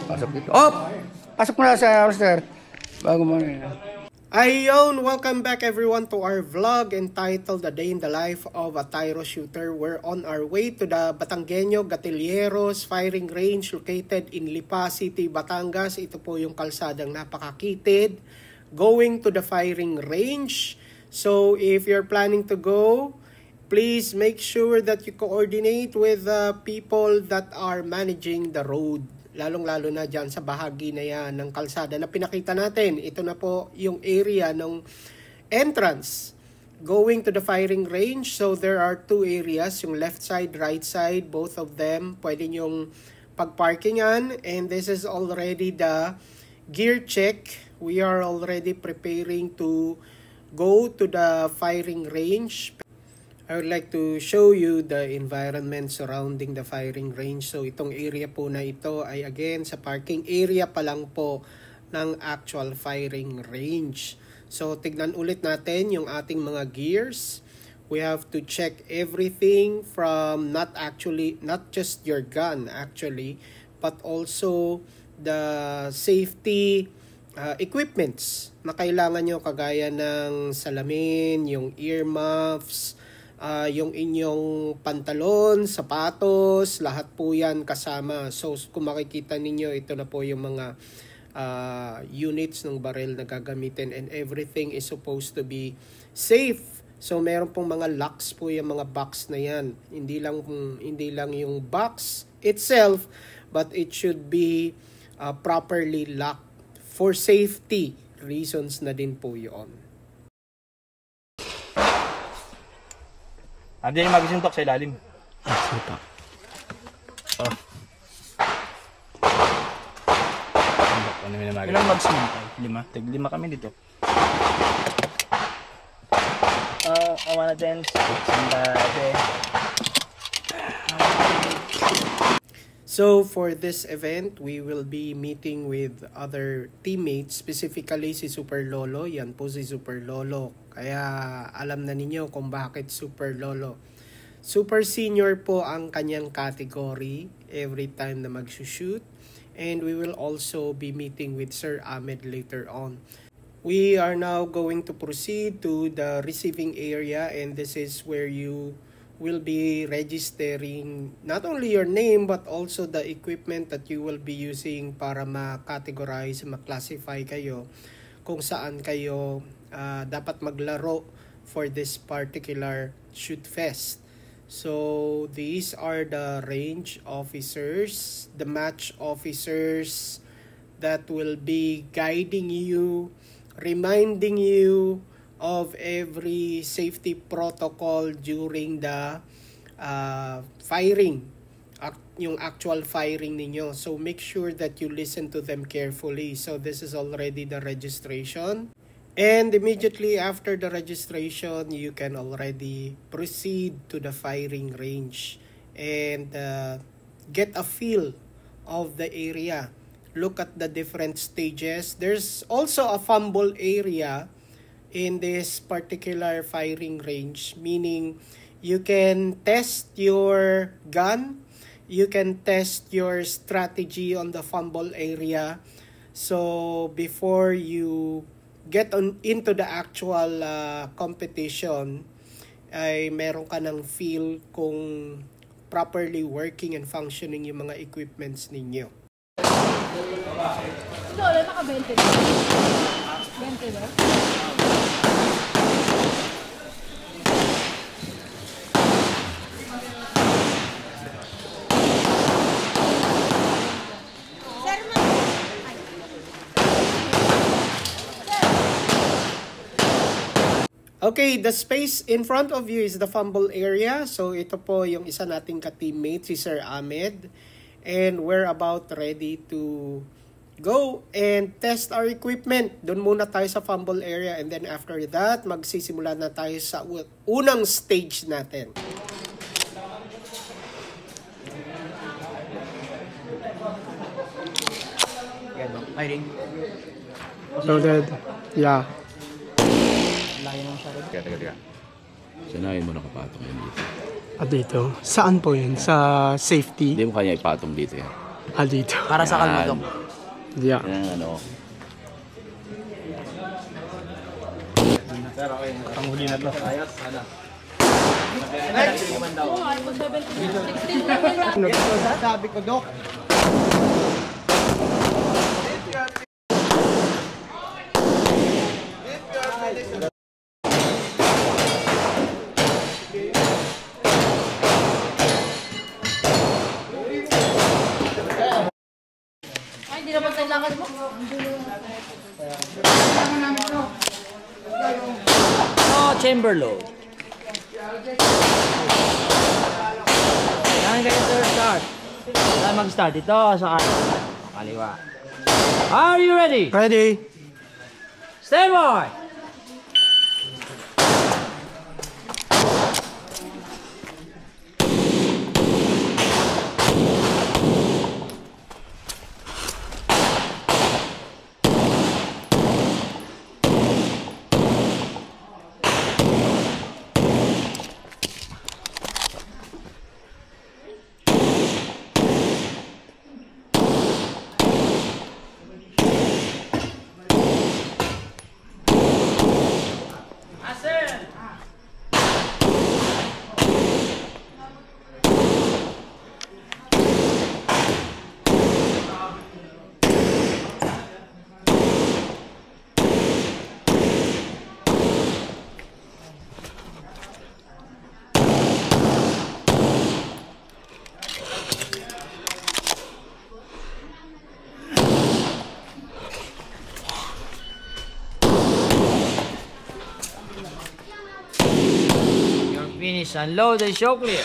Pasok dito. Oh! Pasok mo na sa Alistair. Bago mo na. Ayun! Welcome back everyone to our vlog entitled The Day in the Life of a Tyro Shooter. We're on our way to the Batangueño Gatilleros Firing Range located in Lipa City, Batangas. Ito po yung kalsadang napakakitid. Going to the firing range. So if you're planning to go, please make sure that you coordinate with the people that are managing the road. Lalong-lalo na dyan sa bahagi na yan ng kalsada na pinakita natin. Ito na po yung area ng entrance going to the firing range. So there are two areas, yung left side, right side, both of them. Pwede nyong pagparkingan. And this is already the gear check. We are already preparing to go to the firing range. I would like to show you the environment surrounding the firing range. So itong area po na ito ay again sa parking area pa lang po ng actual firing range. So tignan ulit natin yung ating mga gears. We have to check everything from not just your gun actually, but also the safety equipments na kailangan nyo kagaya ng salamin, yung earmuffs, yung inyong pantalon, sapatos, lahat po yan kasama. So kung makikita ninyo, ito na po yung mga units ng barrel na gagamitin and everything is supposed to be safe. So meron pong mga locks po yung mga box na yan. Hindi lang yung box itself, but it should be properly locked for safety reasons na din po yun. Andiyan yung magisintok sa ilalim. Sige. Oh. Ilang mags mo tayo? 5. Tig-5 kami dito. I wanna dance. So for this event, we will be meeting with other teammates, specifically si Super Lolo. Yan po si Super Lolo. Kaya alam na ninyo kung bakit Super Lolo. Super Senior po ang kanyang category every time na mag-shoot. And we will also be meeting with Sir Ahmed later on. We are now going to proceed to the receiving area, and this is where you will be registering not only your name but also the equipment that you will be using para ma-categorize, ma-classify kayo kung saan kayo dapat maglaro for this particular shoot fest. So these are the range officers, the match officers that will be guiding you, reminding you of every safety protocol during the firing, yung actual firing ninyo. So make sure that you listen to them carefully. So this is already the registration. And immediately after the registration, you can already proceed to the firing range and get a feel of the area. Look at the different stages. There's also a fumble area in this particular firing range, meaning you can test your gun, you can test your strategy on the fumble area. So before you get into the actual competition, ay meron ka ng feel kung properly working and functioning yung mga equipments ninyo. Wala, naka-20 ba? 20 ba? Okay, the space in front of you is the fumble area. So ito po yung isa nating ka-teammate, si Sir Ahmed. And we're about ready to go and test our equipment. Doon muna tayo sa fumble area and then after that, magsisimula na tayo sa unang stage natin. Firing. Loaded. Yeah. Laki ng shot. Teka. Sanayin mo nakapatong yan dito. Dito? Saan po yun? Sa safety? Hindi mo kanya ipatong dito yan. Dito. Para sa kalmadok. Yeah. Yan ang ano. Panghuli na to. Sabi ko, Dok. Ay, hindi na ba kailangan mo? Oh, chamber load. Kailangan kayo sir start. Kailangan mag-start. Ito sa kaliwa. Are you ready? Ready? Stand by! Finish, unload and show clear.